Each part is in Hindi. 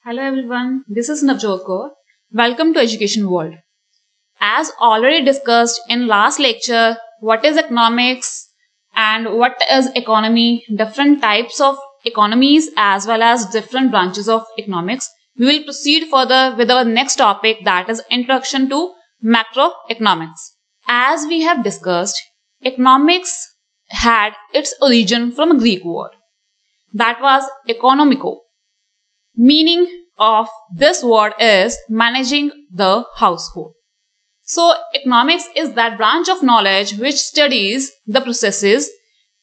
Hello everyone, this is Navjot Kaur. Welcome to Education World. As already discussed in last lecture, what is economics and what is economy, different types of economies as well as different branches of economics. We will proceed further with our next topic, that is introduction to macroeconomics. As we have discussed, economics had its origin from a Greek word that was economiko. Meaning of this word is managing the household. So economics is that branch of knowledge which studies the processes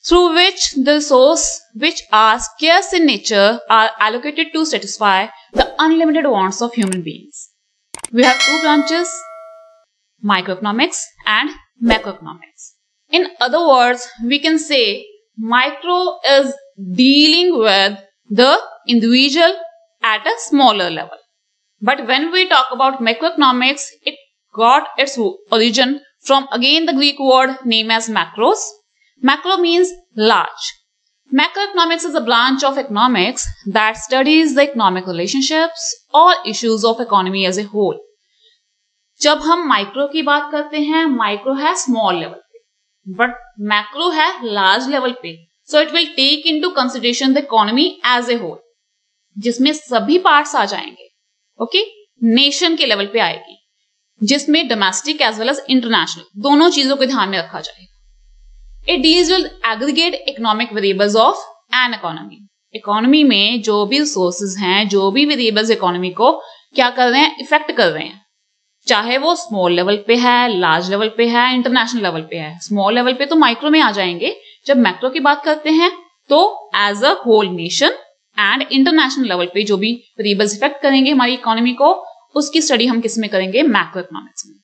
through which the resources which are scarce in nature are allocated to satisfy the unlimited wants of human beings. We have two branches, microeconomics and macroeconomics. In other words, we can say micro is dealing with the individual at a smaller level. But when we talk about macroeconomics, it got its origin from again the Greek word named as macros. Macro means large. Macroeconomics is a branch of economics that studies the economic relationships or issues of economy as a whole. जब हम माइक्रो की बात करते हैं, माइक्रो है स्मॉल लेवल पे, बट मैक्रो है लार्ज लेवल पे. So it will take into consideration the economy as a whole, जिसमें सभी पार्ट्स आ जाएंगे. ओके, नेशन के लेवल पे आएगी, जिसमें domestic as well as international दोनों चीजों को ध्यान में रखा जाएगा. It deals with aggregate economic variables of an economy. Economy में जो भी रिसोर्सेज हैं, जो भी वेरिएबल्स इकोनॉमी को क्या कर रहे हैं, इफेक्ट कर रहे हैं, चाहे वो स्मॉल लेवल पे है, लार्ज लेवल पे है, इंटरनेशनल लेवल पे है. स्मॉल लेवल पे तो माइक्रो में आ जाएंगे. जब मैक्रो की बात करते हैं तो as a whole nation and international level पे जो भी वेरिएबल्स इफेक्ट करेंगे हमारी इकोनॉमी को, उसकी स्टडी हम किस में करेंगे, मैक्रो इकोनॉमिक्स में.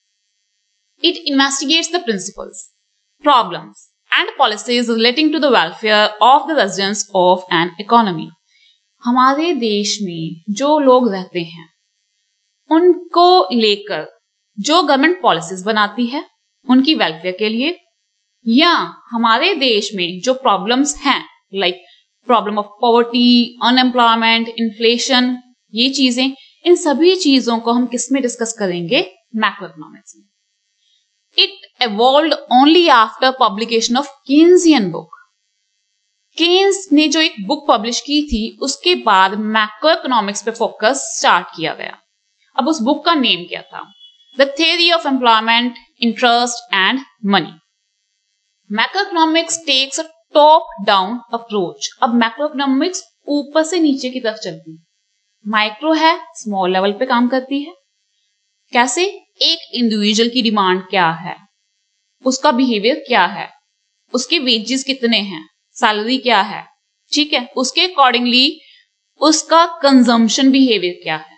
It investigates the principles, problems and policies relating to the welfare of the residents of an economy. हमारे देश में जो लोग रहते हैं उनको लेकर जो गवर्नमेंट पॉलिसीज बनाती है उनकी वेलफेयर के लिए, या हमारे देश में जो प्रॉब्लम्स हैं like problem of poverty, unemployment, inflation, ये चीजें, इन सभी चीजों को हम किस में डिस्कस करेंगे, मैक्रो इकोनॉमिक्स में. It evolved only after publication of Keynesian book. Keynes ने जो एक बुक पब्लिश की थी उसके बाद मैक्रो इकोनॉमिक्स पे फोकस स्टार्ट किया गया. अब उस बुक का नेम क्या था, the theory of employment, interest and money. Macroeconomics takes a top down approach. अब मैक्रोइकोनॉमिक्स ऊपर से नीचे की तरफ चलती है. माइक्रो है, स्मॉल लेवल पे काम करती है. कैसे, एक इंडिविजुअल की डिमांड क्या है, उसका बिहेवियर क्या है, उसके वेजेस कितने हैं, सैलरी क्या है, ठीक है, उसके अकॉर्डिंगली उसका कंजम्पशन बिहेवियर क्या है,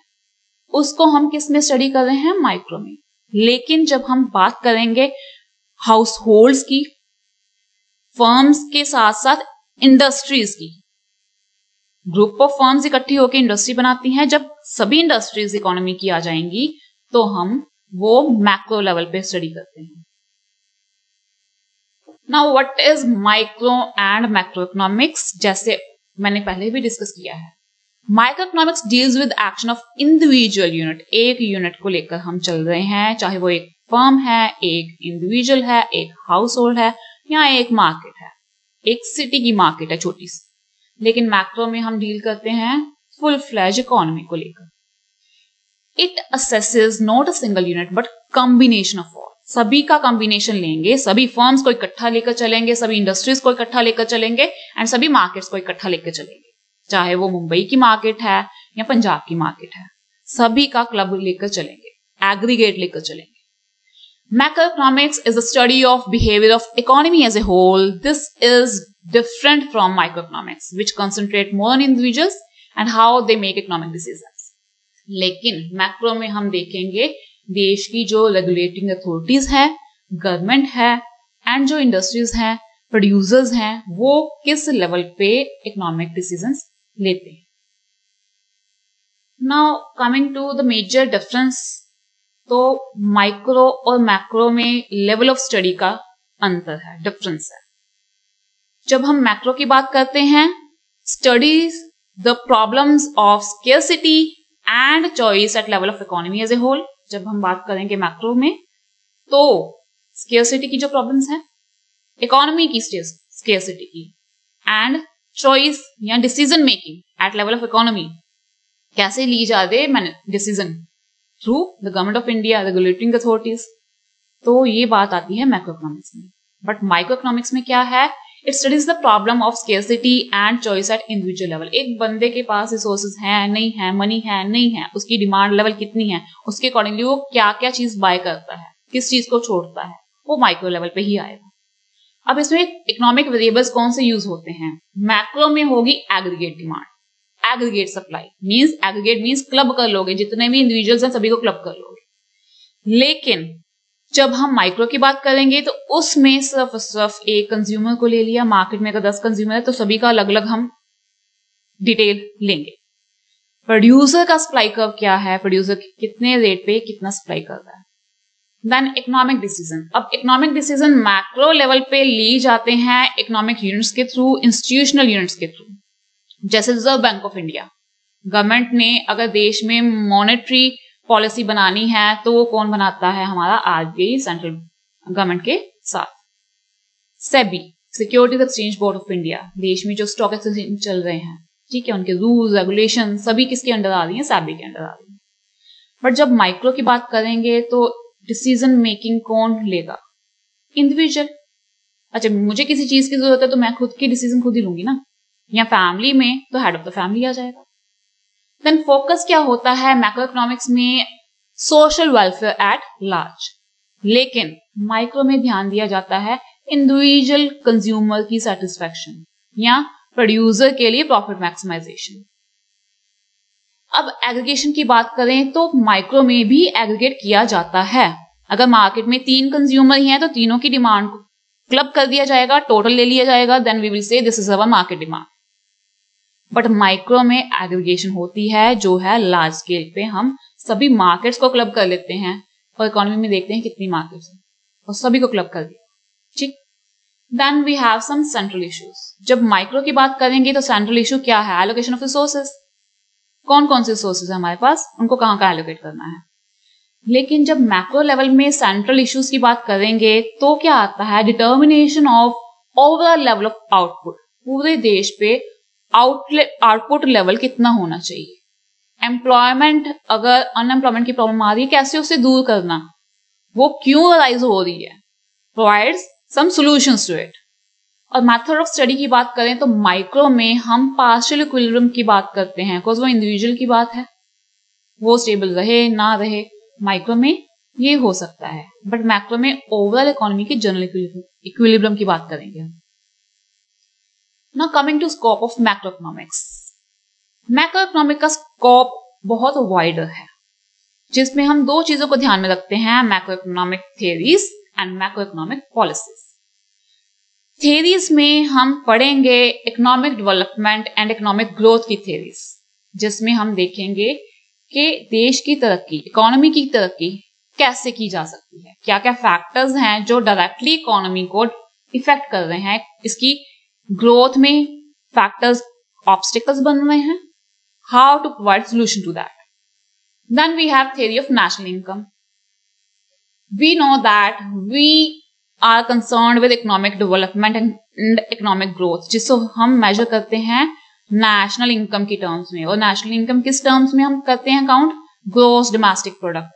उसको हम किस में स्टडी कर रहे हैं, माइक्रो में. लेकिन जब हम बात करेंगे हाउस होल्ड्स की, फर्म्स के साथ साथ इंडस्ट्रीज की, ग्रुप ऑफ फर्म्स इकट्ठी होकर इंडस्ट्री बनाती हैं, जब सभी इंडस्ट्रीज इकोनॉमी की आ जाएंगी तो हम वो मैक्रो लेवल पे स्टडी करते हैं. Now what is micro and macro economics, जैसे मैंने पहले भी डिस्कस किया है. Microeconomics deals with action of individual unit. एक यूनिट को लेकर हम चल रहे हैं, चाहे वो एक फर्म है, एक इंडिविजुअल है, एक हाउस होल्ड है, या एक मार्केट है, एक सिटी की मार्केट है छोटी सी. लेकिन मैक्रो में हम डील करते हैं फुल फ्लैज इकोनॉमी को लेकर. It assesses not a single unit but combination of all. सभी का कॉम्बिनेशन लेंगे, सभी फर्म्स को इकट्ठा लेकर चलेंगे, सभी इंडस्ट्रीज को इकट्ठा लेकर चलेंगे एंड सभी मार्केट्स को इकट्ठा लेकर चलेंगे. चाहे वो मुंबई की मार्केट है या पंजाब की मार्केट है, सभी का क्लब लेकर चलेंगे, एग्रीगेट लेकर चलेंगे. Macroeconomics is the study of behavior of economy as a whole. This is different from microeconomics, which concentrate more on individuals and how they make economic decisions. लेकिन मैक्रो में हम देखेंगे देश की जो रेगुलेटिंग अथॉरिटीज है, गवर्नमेंट है एंड जो इंडस्ट्रीज हैं, प्रोड्यूसर्स हैं, वो किस लेवल पे इकोनॉमिक डिसीजंस लेते हैं. Now coming to the major difference, तो माइक्रो और मैक्रो में लेवल ऑफ स्टडी का अंतर है, डिफरेंस है. जब हम मैक्रो की बात करते हैं, studies the problems of scarcity, and choice at level of economy as a whole. जब हम बात करेंगे मैक्रो में, तो स्केर्सिटी की जो प्रॉब्लम्स हैं, इकोनॉमी की स्केर्सिटी की, एंड चॉइस या decision making eight level of economy, कैसे ली जाए decision through the government of India, regulating authorities. तो ये बात आती है मैक्रो इकोनॉमिक्स में। बट माइक्रो इकोनॉमिक्स में क्या है? It studies the problem of scarcity and choice eight individual level. एक बंदे के पास रिसोर्सेज है नहीं है, मनी है नहीं है, उसकी डिमांड लेवल कितनी है, उसके अकॉर्डिंगली वो क्या क्या चीज बाय करता है, किस चीज को छोड़ता है, वो माइक्रो लेवल पे ही आएगा। अब इसमें इकोनॉमिक वेरिएबल्स कौन से यूज होते हैं? मैक्रो में होगी aggregate demand, aggregate supply, means aggregate means club कर लोगे, जितने भी इंडिविजुअल्स हैं सभी को क्लब कर लोगे। लेकिन जब हम माइक्रो की बात करेंगे तो उसमें सिर्फ एक कंज्यूमर को ले लिया, मार्केट में अगर 10 कंज्यूमर है तो सभी का अलग अलग हम डिटेल लेंगे। प्रोड्यूसर का सप्लाई कर्व क्या है, प्रोड्यूसर कितने रेट पे कितना सप्लाई कर रहा है। Then economic decision. अब इकोनॉमिक डिसीजन मैक्रो लेवल पे ली जाते हैं इकोनॉमिक यूनिट्स के थ्रू, इंस्टीट्यूशनल यूनिट्स के थ्रू। जैसे Reserve Bank of India, government ने अगर देश में मॉनेटरी पॉलिसी बनानी है तो वो कौन बनाता है? हमारा आरबीआई, सेंट्रल गवर्नमेंट के साथ। SEBI, securities exchange board of India, देश में जो स्टॉक एक्सचेंज चल रहे हैं, ठीक है, उनके रूल्स रेगुलेशन सभी किसके अंडर आ रही है? सेबी के अंडर आ रही है। बट जब माइक्रो की बात करेंगे तो डिसीजन मेकिंग कौन लेगा? इंडिविजुअल। अच्छा, मुझे किसी चीज की जरूरत है तो मैं खुद की डिसीजन खुद ही लूंगी ना, या फैमिली में तो हेड ऑफ द फैमिली आ जाएगा। देन फोकस क्या होता है मैक्रो इकोनॉमिक्स में? Social welfare at large. लेकिन माइक्रो में ध्यान दिया जाता है इंडिविजुअल कंज्यूमर की सेटिस्फैक्शन या प्रोड्यूसर के लिए प्रॉफिट मैक्सिमाइजेशन। अब एग्रीगेशन की बात करें तो माइक्रो में भी एग्रीगेट किया जाता है। अगर मार्केट में 3 कंज्यूमर ही हैं तो तीनों की डिमांड को क्लब कर दिया जाएगा, टोटल ले लिया जाएगा, then we will say this is our market demand. But micro में एग्रीगेशन होती है जो है लार्ज स्केल पे, हम सभी मार्केट्स को क्लब कर लेते हैं और इकोनॉमी में देखते हैं कितनी मार्केट्स हैं और सभी को क्लब कर दिया, ठीक। Then we have some central issues. जब माइक्रो की बात करेंगे तो सेंट्रल इशू क्या है? Allocation of resources. कौन कौन से रिसोर्सेज है हमारे पास, उनको कहाँ कहाँ एलोकेट करना है। लेकिन जब मैक्रो लेवल में सेंट्रल इश्यूज की बात करेंगे तो क्या आता है? Determination of overall level of output. पूरे देश पे आउटपुट लेवल कितना होना चाहिए। एम्प्लॉयमेंट, अगर अनएम्प्लॉयमेंट की प्रॉब्लम आ रही है, कैसे उसे दूर करना, वो क्यों अराइज हो रही है, provides some solutions to it. और मेथड ऑफ स्टडी की बात करें तो माइक्रो में हम पार्शियल इक्विलिब्रियम की बात करते हैं, बिकॉज वो इंडिविजुअल की बात है, वो स्टेबल रहे ना रहे, माइक्रो में ये हो सकता है। बट मैक्रो में ओवरऑल इकोनॉमी की जनरल इक्विलिब्रियम की बात करेंगे। Now coming to scope of macroeconomics. Macroeconomic का स्कोप बहुत वाइडर है, जिसमें हम 2 चीजों को ध्यान में रखते हैं, macroeconomic theories and macroeconomic policies. Theories में हम पढ़ेंगे economic development and economic growth की थियरीज, जिसमें हम देखेंगे कि देश की तरक्की, इकोनॉमी की तरक्की कैसे की जा सकती है, क्या क्या फैक्टर्स हैं जो डायरेक्टली इकोनॉमी को इफेक्ट कर रहे हैं, इसकी ग्रोथ में फैक्टर्स ऑब्स्टिकल्स बन रहे हैं, how to provide solution to that. Then we have theory of national income. We know that we are concerned with economic development and economic growth, जिसको हम मेजर करते हैं नेशनल इनकम की टर्म्स में। और नेशनल इनकम किस टर्म्स में हम करते हैं काउंट? Gross domestic product.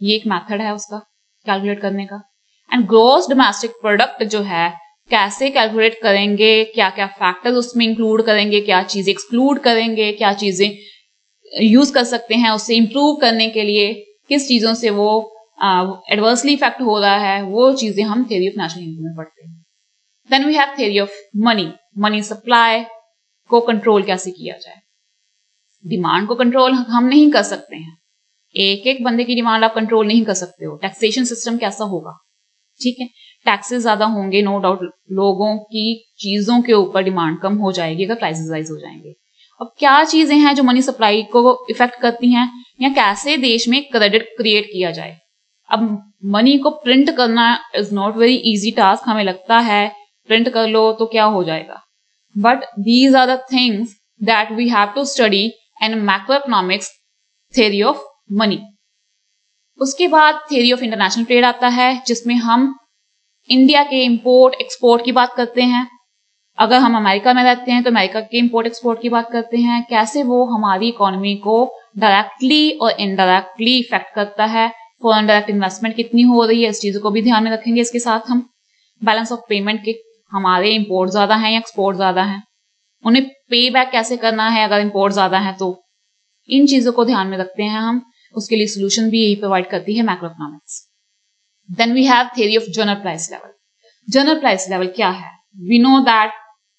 ये एक मेथड है उसका कैलकुलेट करने का। एंड ग्रोस डोमेस्टिक प्रोडक्ट जो है कैसे कैलकुलेट करेंगे, क्या क्या फैक्टर्स उसमें इंक्लूड करेंगे, क्या चीजें एक्सक्लूड करेंगे, क्या चीजें यूज कर सकते हैं उससे इंप्रूव करने के लिए, किस चीजों से वो एडवर्सली इफेक्ट हो रहा है, वो चीजें हम थ्योरी ऑफ नेशनल इनकम में पढ़ते हैं। Then we have theory of money. Money supply को कंट्रोल कैसे किया जाए। डिमांड को कंट्रोल हम नहीं कर सकते हैं, एक एक बंदे की डिमांड आप कंट्रोल नहीं कर सकते हो। टैक्सेशन सिस्टम कैसा होगा, ठीक है, टैक्सेस ज्यादा होंगे, नो डाउट लोगों की चीजों के ऊपर डिमांड कम हो जाएगी अगर प्राइसेस राइज हो जाएंगे। अब क्या चीजें हैं जो मनी सप्लाई को इफेक्ट करती हैं, या कैसे देश में क्रेडिट क्रिएट किया जाए। अब मनी को प्रिंट करना is not very easy task. हमें लगता है प्रिंट कर लो तो क्या हो जाएगा, but these are the things that we have to study in macroeconomics theory of money. उसके बाद थ्योरी ऑफ इंटरनेशनल ट्रेड आता है, जिसमें हम इंडिया के इंपोर्ट एक्सपोर्ट की बात करते हैं। अगर हम अमेरिका में रहते हैं तो अमेरिका के इंपोर्ट एक्सपोर्ट की बात करते हैं, कैसे वो हमारी इकोनॉमी को डायरेक्टली और इनडायरेक्टली इफेक्ट करता है। फॉरेन डायरेक्ट इन्वेस्टमेंट कितनी हो रही है, इस चीजों को भी ध्यान में रखेंगे। इसके साथ हम बैलेंस ऑफ पेमेंट के, हमारे इंपोर्ट ज्यादा हैं या एक्सपोर्ट ज्यादा हैं, उन्हें पे बैक कैसे करना है अगर इंपोर्ट ज्यादा है तो, इन चीजों को ध्यान में रखते हैं हम। उसके लिए सोल्यूशन भी यही प्रोवाइड करती है macro economics. Then we have theory of general price level. General price level क्या है? वी नो दैट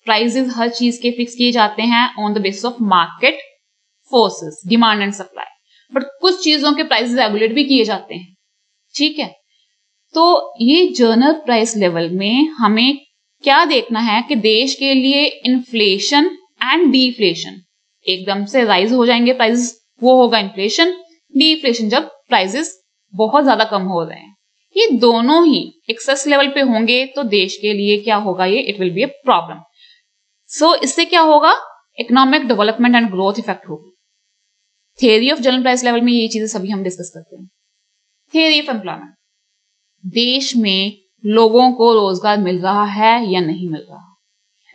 प्राइसेस हर चीज के फिक्स किए जाते हैं on the basis of market forces, demand and supply, but कुछ चीजों के प्राइसेस रेगुलेट भी किए जाते हैं, ठीक है। तो ये जनरल प्राइस लेवल में हमें क्या देखना है कि देश के लिए इन्फ्लेशन एंड डिफ्लेशन, एकदम से राइज हो जाएंगे प्राइसेस, वो होगा इन्फ्लेशन। डिफ्लेशन जब प्राइसेस बहुत ज्यादा कम हो रहे हैं, ये दोनों ही एक्सेस लेवल पे होंगे तो देश के लिए क्या होगा, ये it will be a problem. So इससे क्या होगा, economic development and growth effect होगी। Theory of general price level में ये चीजें सभी हम डिस्कस करते हैं। थ्योरी ऑफ एम्प्लॉयमेंट, देश में लोगों को रोजगार मिल रहा है या नहीं मिल रहा।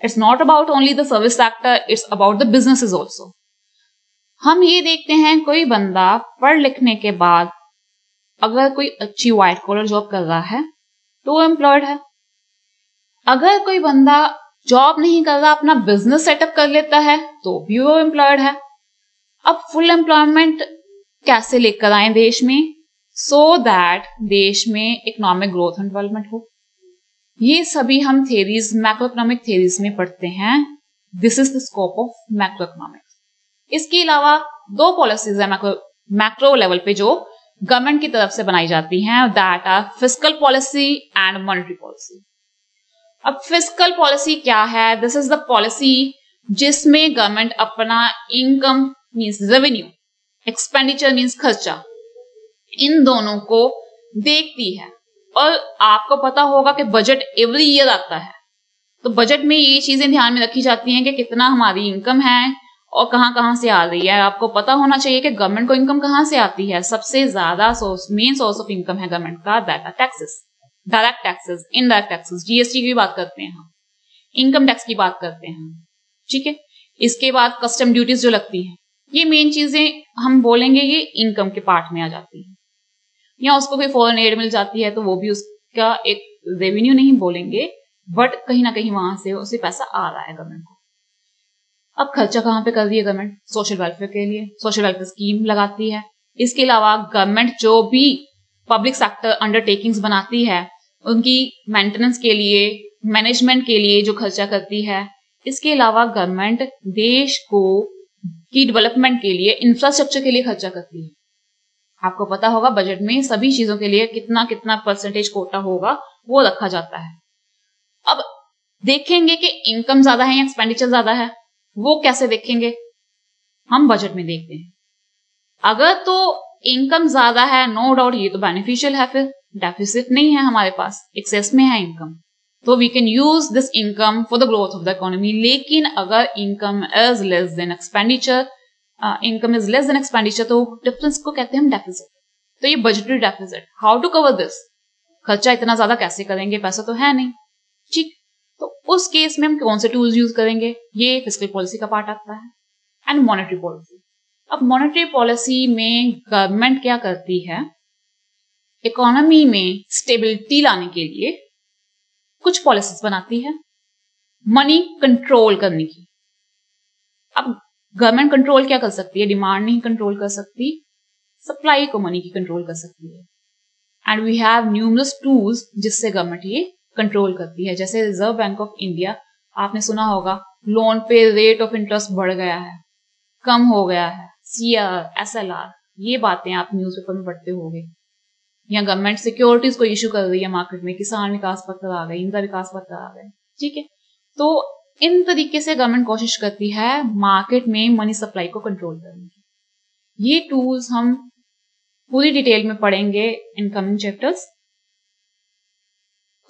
It's not about only the service sector, it's about the businesses also. हम ये देखते हैं कोई बंदा पढ़ लिखने के बाद अगर कोई अच्छी व्हाइट कॉलर जॉब कर रहा है तो वो एम्प्लॉयड है। अगर कोई बंदा जॉब नहीं कर रहा, अपना बिजनेस सेटअप कर लेता है तो भी वो एम्प्लॉयड है। अब फुल एम्प्लॉयमेंट कैसे लेकर आए देश में, सो दैट देश में इकोनॉमिक ग्रोथ एंड डेवलपमेंट हो। ये सभी हम थेरीज मैक्रो इकोनॉमिक थेरीज में पढ़ते हैं। This is the scope of macro economics. इसके अलावा दो पॉलिसीज है मैक्रो लेवल पे जो गवर्नमेंट की तरफ से बनाई जाती हैं, that are fiscal policy and monetary policy. अब फिस्कल पॉलिसी क्या है? दिस इज द पॉलिसी जिसमें गवर्नमेंट अपना income means revenue, expenditure means खर्चा, इन दोनों को देखती है। और आपको पता होगा कि बजट एवरी ईयर आता है, तो बजट में ये चीजें ध्यान में रखी जाती हैं कि कितना हमारी इनकम है और कहां कहां से आ रही है। आपको पता होना चाहिए कि गवर्नमेंट को इनकम कहां से आती है। सबसे ज्यादा source, main source of income है गवर्नमेंट का, that are taxes, direct taxes, indirect taxes, GST की बात करते हैं हम, इनकम टैक्स की बात करते हैं, ठीक है। इसके बाद कस्टम ड्यूटीज जो लगती हैं, ये मेन चीजें हम बोलेंगे ये इनकम के पार्ट में आ जाती है। या उसको कोई फॉरेन एड मिल जाती है तो वो भी उसका एक रेवेन्यू नहीं बोलेंगे, बट कहीं ना कहीं वहां से उसे पैसा आ रहा है गवर्नमेंट को। अब खर्चा कहां पे कर रही है गवर्नमेंट? सोशल वेलफेयर के लिए सोशल वेलफेयर स्कीम लगाती है। इसके अलावा गवर्नमेंट जो भी पब्लिक सेक्टर अंडरटेकिंग्स बनाती है उनकी मेंटेनेंस के लिए, मैनेजमेंट के लिए जो खर्चा करती है। इसके अलावा गवर्नमेंट देश को की डेवलपमेंट के लिए, इंफ्रास्ट्रक्चर के लिए खर्चा करती है। आपको पता होगा बजट में सभी चीजों के लिए कितना कितना परसेंटेज कोटा होगा वो रखा जाता है। अब देखेंगे कि इनकम ज्यादा है या एक्सपेंडिचर ज्यादा है, वो कैसे देखेंगे? हम बजट में देखते हैं। अगर तो इनकम ज्यादा है, नो डाउट ये तो बेनिफिशियल है, फिर डेफिसिट नहीं है हमारे पास, एक्सेस में है इनकम, तो we can use this income for the growth of the economy. लेकिन अगर income is less than expenditure, income is less than expenditure, तो डिफरेंस को कहते हैं हम डेफिसिट। तो ये budgetary deficit, how to cover this? खर्चा इतना ज्यादा कैसे करेंगे, पैसा तो है नहीं, ठीक। तो उस केस में हम कौन से टूल्स यूज करेंगे? ये फिस्कल पॉलिसी का पार्ट आता है। And monetary policy. अब मॉनेटरी पॉलिसी में गवर्नमेंट क्या करती है, इकोनॉमी में स्टेबिलिटी लाने के लिए कुछ पॉलिसीज बनाती है मनी कंट्रोल करने की। अब गवर्नमेंट कंट्रोल क्या कर सकती है? डिमांड नहीं कंट्रोल कर सकती, सप्लाई को मनी की कंट्रोल कर सकती है। And we have numerous tools जिससे गवर्नमेंट ये कंट्रोल करती है। जैसे रिजर्व बैंक ऑफ इंडिया, आपने सुना होगा लोन पे रेट ऑफ इंटरेस्ट बढ़ गया है, कम हो गया है, सीआर, एसएलआर, ये बातें आप न्यूज़पेपर में पढ़ते होंगे। या गवर्नमेंट सिक्योरिटीज को इश्यू कर रही है मार्केट में, किसान विकास पत्र आ गए, इंदिरा विकास पत्र आ गए, ठीक है। तो इन तरीके से गवर्नमेंट कोशिश करती है मार्केट में मनी सप्लाई को कंट्रोल करने की। ये टूल्स हम पूरी डिटेल में पढ़ेंगे इन कमिंग चैप्टर्स।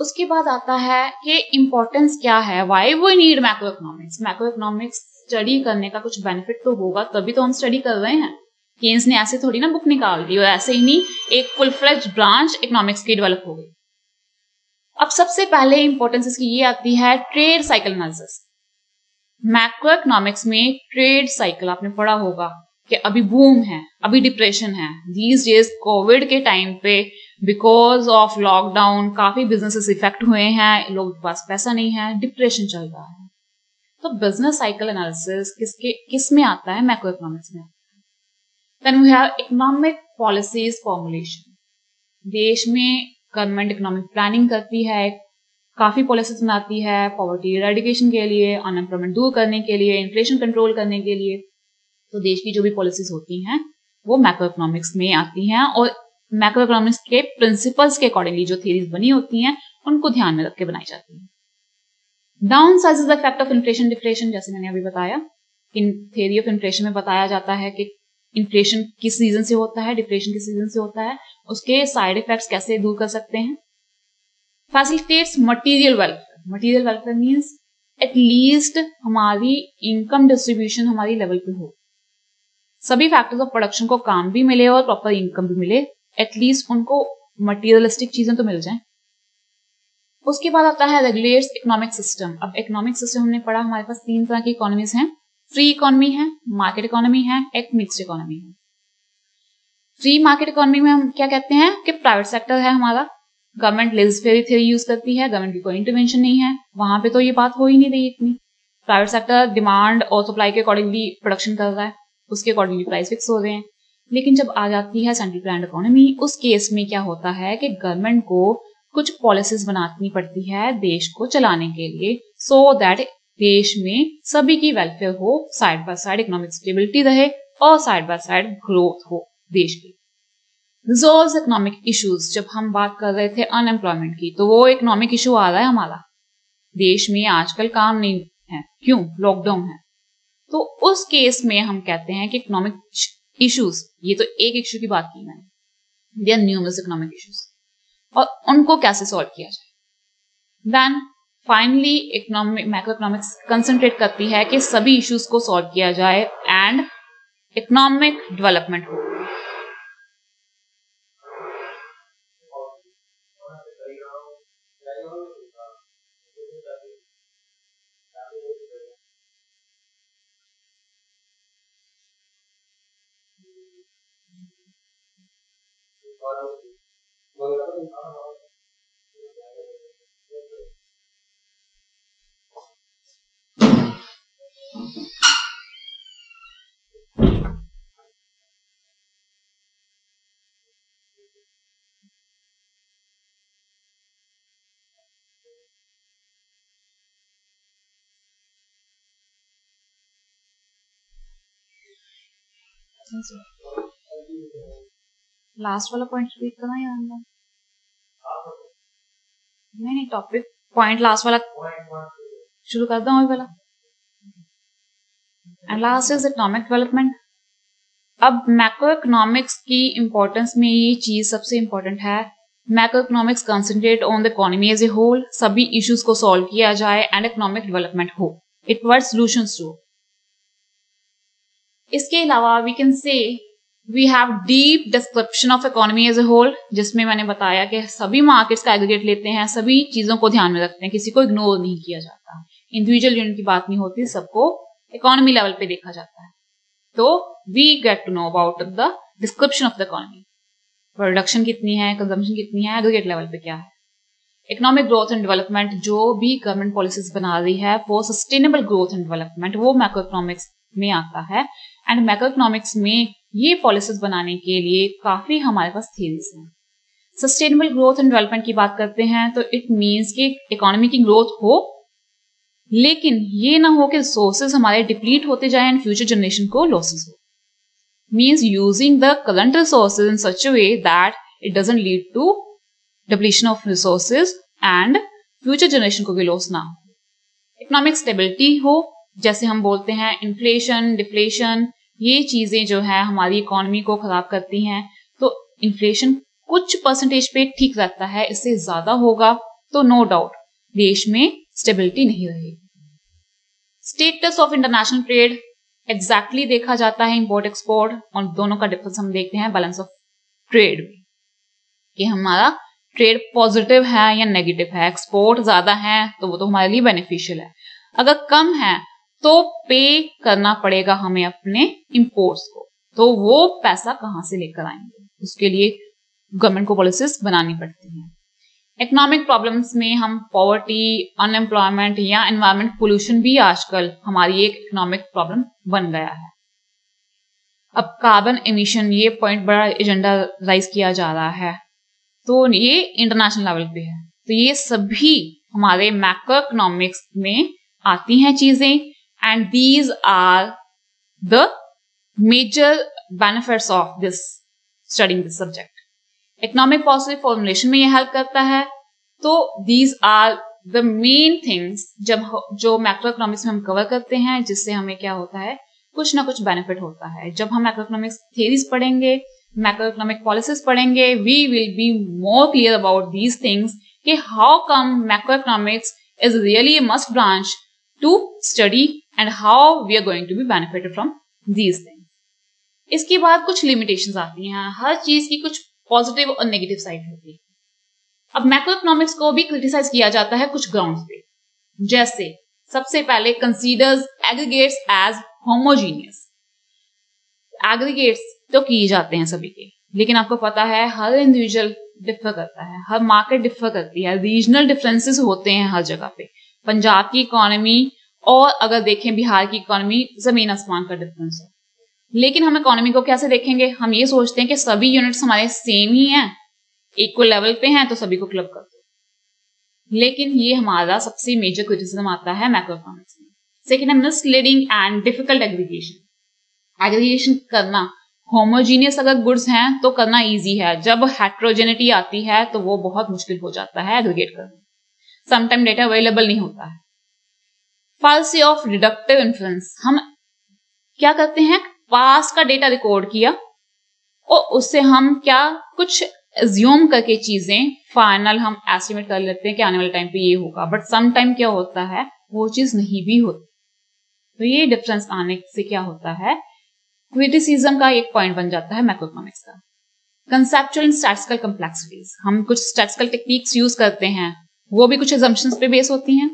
उसके बाद आता है कि इंपॉर्टेंस क्या है, why we need macro economics. Macro economics study करने का कुछ बेनिफिट तो होगा, तभी तो हम स्टडी कर रहे हैं। केन्स ने ऐसे थोड़ी ना बुक निकाल दी और ऐसे ही नहीं एक फुल फ्लेज ब्रांच इकोनॉमिक्स की डेवलप हो गई। अब सबसे पहले इंपॉर्टेंस इसकी ये आती है trade cycle analysis. Macro economics में ट्रेड साइकिल आपने पढ़ा होगा कि अभी बूम है, अभी डिप्रेशन है। दीज डेज कोविड के टाइम पे बिकॉज ऑफ लॉकडाउन काफी बिजनेसेस इफेक्ट हुए हैं, लोगों के पास पैसा नहीं है, डिप्रेशन चल रहा है। तो बिजनेस साइकिल एनालिसिस किस में आता है? मैक्रो इकोनॉमिक्स में। Then we have economic policies formulation. देश में गवर्नमेंट इकोनॉमिक प्लानिंग करती है, काफी पॉलिसीज बनाती है पॉवर्टी इरेडिकेशन के लिए, अनएम्प्लॉयमेंट दूर करने के लिए, इन्फ्लेशन कंट्रोल करने के लिए। तो देश की जो भी पॉलिसीज होती हैं वो मैक्रो इकोनॉमिक्स में आती हैं और मैक्रो इकोनॉमिक्स के प्रिंसिपल्स के अकॉर्डिंगली जो थ्योरीज बनी होती हैं उनको ध्यान में रख के बनाई जाती है। Down size is the effect of inflation deflation. जैसे मैंने अभी बताया, इन थ्योरी ऑफ इन्फ्लेशन में बताया जाता है कि इन्फ्लेशन किस रीजन से होता है, डिफ्लेशन किस रीजन से होता है, उसके साइड इफेक्ट्स कैसे दूर कर सकते हैं। Facilitates material welfare. Material welfare means at least हमारी इनकम डिस्ट्रीब्यूशन हमारी लेवल पे हो, सभी फैक्टर्स ऑफ प्रोडक्शन को काम भी मिले और प्रॉपर इनकम भी मिले, एटलीस्ट उनको मटीरियलिस्टिक चीजें तो मिल जाएं। उसके बाद आता है रेगुलेट्स इकोनॉमिक सिस्टम। अब इकोनॉमिक सिस्टम हमने पढ़ा, हमारे पास 3 तरह की इकोनॉमीज हैं। फ्री इकोनॉमी है, मार्केट इकोनॉमी है, एक मिक्स्ड इकोनॉमी है। फ्री मार्केट इकोनॉमी में हम क्या कहते हैं कि प्राइवेट सेक्टर है हमारा, गवर्नमेंट लेजिस्लेटिव थ्योरी यूज करती है, गवर्नमेंट की कोई इंटरवेंशन नहीं है, वहां पे तो ये बात हो ही नहीं रही इतनी। प्राइवेट सेक्टर डिमांड और सप्लाई के अकॉर्डिंगली प्रोडक्शन कर रहा है, उसके अकॉर्डिंगली प्राइस फिक्स हो रहे हैं। लेकिन जब आ जाती है सेंट्रल प्लान्ड इकोनॉमी, उस केस में क्या होता है कि गवर्नमेंट को कुछ पॉलिसीज बनानी पड़ती है देश को चलाने के लिए, सो दैट देश में सभी की वेलफेयर हो, side by side economic stability रहे और साइड बाय साइड ग्रोथ हो देश की। Resolve economic issues. जब हम बात कर रहे थे अनएम्प्लॉयमेंट की, तो वो इकोनॉमिक इशू आ रहा है हमारा, देश में आजकल काम नहीं है, क्यों? लॉकडाउन है। तो उस केस में हम कहते हैं कि इकोनॉमिक इश्यूज, ये तो एक इश्यू की बात की मैंने, they are numerous economic issues, और उनको कैसे सॉल्व किया जाए। Then finally economic macro economics concentrate करती है कि सभी इश्यूज को सॉल्व किया जाए एंड इकोनॉमिक डेवलपमेंट हो। लास्ट वाला पॉइंट रिपीट करना या नहीं? टॉपिक पॉइंट लास्ट वाला शुरू करता हूँ वाला। And last is economic development. अब मैक्रो इकोनॉमिक्स की इंपॉर्टेंस में ये चीज सबसे इंपॉर्टेंट है, macro economics concentrate on the economy as a whole, सभी इश्यूज को सॉल्व किया जाए एंड इकोनॉमिक डेवलपमेंट हो, इट प्रोवाइड्स सॉल्यूशंस टू। इसके अलावा we can say we have deep description of economy as a whole, जिसमें मैंने बताया कि सभी मार्केट्स का एग्रीगेट लेते हैं, सभी चीजों को ध्यान में रखते हैं, किसी को इग्नोर नहीं किया जाता, इंडिविजुअल यूनिट की बात नहीं होती, सबको इकोनॉमी लेवल पे देखा जाता है। तो we get to know about the description of the economy, production कितनी है, कंजम्पशन कितनी है, एग्रीगेट लेवल पे क्या है। इकोनॉमिक ग्रोथ एंड डेवलपमेंट, जो भी गवर्नमेंट पॉलिसीज बना रही है for sustainable growth and development, वो मैक्रो इकोनॉमिक्स में आता है। एंड मैक्रो इकोनॉमिक्स में ये पॉलिसीज बनाने के लिए काफी हमारे पास थ्योरीज हैं। सस्टेनेबल ग्रोथ एंड डेवलपमेंट की बात करते हैं तो इट मीन्स कि इकोनॉमी की ग्रोथ हो, लेकिन ये ना हो कि रिसोर्सेज हमारे डिप्लीट होते जाए एंड फ्यूचर जनरेशन को लॉसेस हो। Means using the current resources in such a way that it doesn't lead to depletion of resources and future generation को भी लॉस ना हो। इकोनॉमिक स्टेबिलिटी हो, जैसे हम बोलते हैं इन्फ्लेशन, डिफ्लेशन, ये चीजें जो है हमारी इकोनॉमी को खराब करती हैं। तो इन्फ्लेशन कुछ परसेंटेज पे ठीक रहता है, इससे ज्यादा होगा तो नो डाउट देश में स्टेबिलिटी नहीं रहेगी। Status of international trade, exactly देखा जाता है इंपोर्ट एक्सपोर्ट, और दोनों का डिफरेंस हम देखते हैं बैलेंस ऑफ ट्रेड में, कि हमारा ट्रेड पॉजिटिव है या नेगेटिव है। एक्सपोर्ट ज्यादा है तो वो तो हमारे लिए बेनिफिशियल है, अगर कम है तो पे करना पड़ेगा हमें अपने इंपोर्ट्स को, तो वो पैसा कहां से लेकर आएंगे, उसके लिए गवर्नमेंट को पॉलिसीज बनानी पड़ती हैं। इकोनॉमिक प्रॉब्लम्स में हम पॉवर्टी, अनएम्प्लॉयमेंट या एनवायरमेंट पोल्यूशन भी आजकल हमारी एक इकोनॉमिक प्रॉब्लम बन गया है। अब कार्बन एमिशन, ये पॉइंट बड़ा एजेंडा राइज किया जा रहा है, तो ये इंटरनेशनल लेवल पे है, तो ये सभी हमारे मैक्रो इकोनॉमिक्स में आती हैं चीजें, and these are the major benefits of this studying this subject. Economic policy formulation में ये हेल्प करता है, तो these are the main things जो मैक्रो इकोनॉमिक्स में हम कवर करते हैं, जिससे हमें क्या होता है, कुछ ना कुछ बेनिफिट होता है। जब हम मैक्रो इकोनॉमिक्स थ्योरीज पढ़ेंगे, मैक्रो इकोनॉमिक पॉलिसीज पढ़ेंगे, we will be more clear about these things कि how come macro economics is really a must branch to study and how we are going to be benefited from these things. इसके बाद कुछ लिमिटेशंस आती हैं, हर चीज की कुछ पॉजिटिव और नेगेटिव साइड होती है। अब मैक्रो इकोनॉमिक्स को भी क्रिटिसाइज किया जाता है कुछ ग्राउंड्स पे, जैसे सबसे पहले considers aggregates as homogeneous. Aggregates तो किए जाते हैं सभी के, लेकिन आपको पता है हर इंडिविजुअल डिफर करता है, हर मार्केट डिफर करती है, रीजनल डिफरेंसेस होते हैं हर जगह पे। पंजाब की इकोनॉमी और अगर देखें बिहार की इकोनॉमी, जमीन आसमान का डिफरेंस है। लेकिन हम इकोनॉमी को कैसे देखेंगे, हम ये सोचते हैं कि सभी यूनिट्स हमारे सेम ही हैं, इक्वल लेवल पे हैं, तो सभी को क्लब कर दो। लेकिन ये हमारा सबसे मेजर क्रिटिसिज्म आता है मैक्रो इकोनॉमिक्स में। सेकेंड है misleading and difficult aggregation. Aggregation करना, होमोजीनियस अगर गुड्स हैं तो करना इजी है, जब हेट्रोजेनिटी आती है तो वो बहुत मुश्किल हो जाता है एग्रीगेट करना, समटाइम डेटा अवेलेबल नहीं होता है। फाल्सी ऑफ डिडक्टिव इन्फ्लुएंस, हम क्या करते हैं, पास का डेटा रिकॉर्ड किया और उससे हम क्या कुछ एज्यूम करके चीजें फाइनल हम एस्टिमेट कर लेते हैं कि आने वाले टाइम पे ये होगा, बट सम टाइम क्या होता है वो चीज नहीं भी होती। तो ये डिफरेंस आने से क्या होता है, क्रिटिसिज्म का एक पॉइंट बन जाता है मैक्रो इकोनॉमिक्स का। कंसेप्चुअल एंड स्टैटिस्टिकल कॉम्प्लेक्सिटीज, हम कुछ स्टैटिस्टिकल टेक्निक्स यूज करते हैं, वो भी कुछ एजम्पशंस पे बेस होती हैं,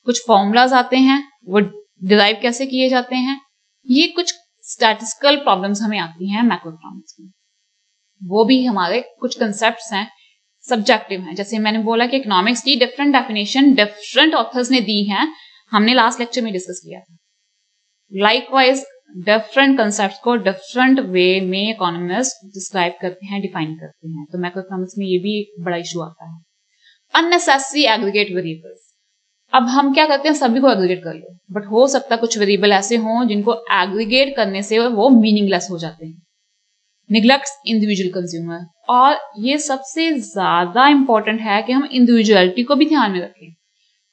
कुछ फॉर्मूलाज आते हैं वो डिराइव कैसे किए जाते हैं, ये कुछ स्टैटिस्टिकल प्रॉब्लम्स हमें आती हैं मैक्रो इकोनॉमिक्स में। वो भी हमारे कुछ कंसेप्ट्स हैं, सब्जेक्टिव हैं। जैसे मैंने बोला कि इकोनॉमिक्स की डिफरेंट डेफिनेशन डिफरेंट ऑथर्स ने दी हैं, हमने लास्ट लेक्चर में डिस्कस किया था। लाइकवाइज डिफरेंट कंसेप्ट्स को डिफरेंट वे में इकोनॉमिस्ट डिस्क्राइब करते हैं, डिफाइन करते हैं, तो मैक्रो इकोनॉमिक्स में ये भी एक बड़ा इशू आता है। अननेसेसरी एग्रीगेट वेरिएबल्स, अब हम क्या करते हैं, सभी को एग्रीगेट कर लो, बट हो सकता है कुछ वेरिएबल ऐसे हों जिनको एग्रीगेट करने से वो मीनिंगलेस हो जाते हैं। निग्लेक्ट्स इंडिविजुअल कंज्यूमर, और ये सबसे ज्यादा इंपॉर्टेंट है कि हम इंडिविजुअलिटी को भी ध्यान में रखें।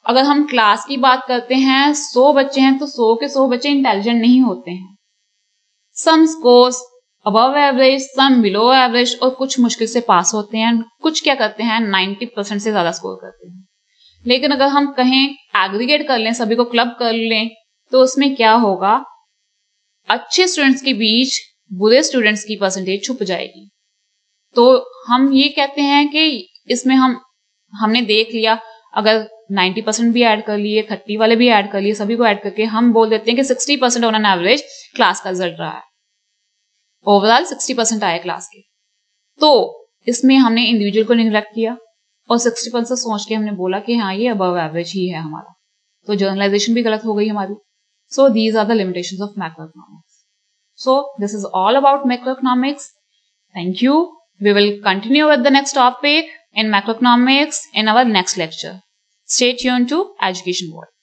अगर हम क्लास की बात करते हैं, 100 बच्चे हैं तो 100 के 100 बच्चे इंटेलिजेंट नहीं होते हैं। सम स्कोर्स अबव एवरेज, सम बिलो एवरेज, और कुछ मुश्किल से पास होते हैं, कुछ क्या करते हैं 90% से ज्यादा स्कोर करते हैं। लेकिन अगर हम कहें एग्रीगेट कर लें, सभी को क्लब कर लें, तो उसमें क्या होगा, अच्छे स्टूडेंट्स के बीच बुरे स्टूडेंट्स की परसेंटेज छुप जाएगी। तो हम ये कहते हैं कि इसमें हमने देख लिया, अगर 90% भी ऐड कर लिए, 30 वाले भी ऐड कर लिए, सभी को ऐड करके हम बोल देते हैं कि 60% ऑन एन एवरेज क्लास का रिजल्ट रहा है, ओवरऑल 60% आए क्लास के। तो इसमें हमने इंडिविजुअल को निग्लेक्ट किया और 60% सोच के हमने बोला कि हाँ ये अबव एवरेज ही है हमारा, तो जर्नलाइजेशन भी गलत हो गई हमारी। So these are the limitations of macro economics. So this is all about macroeconomics. Thank you. We will continue with the next topic in macroeconomics in our next lecture. Stay tuned to Education World.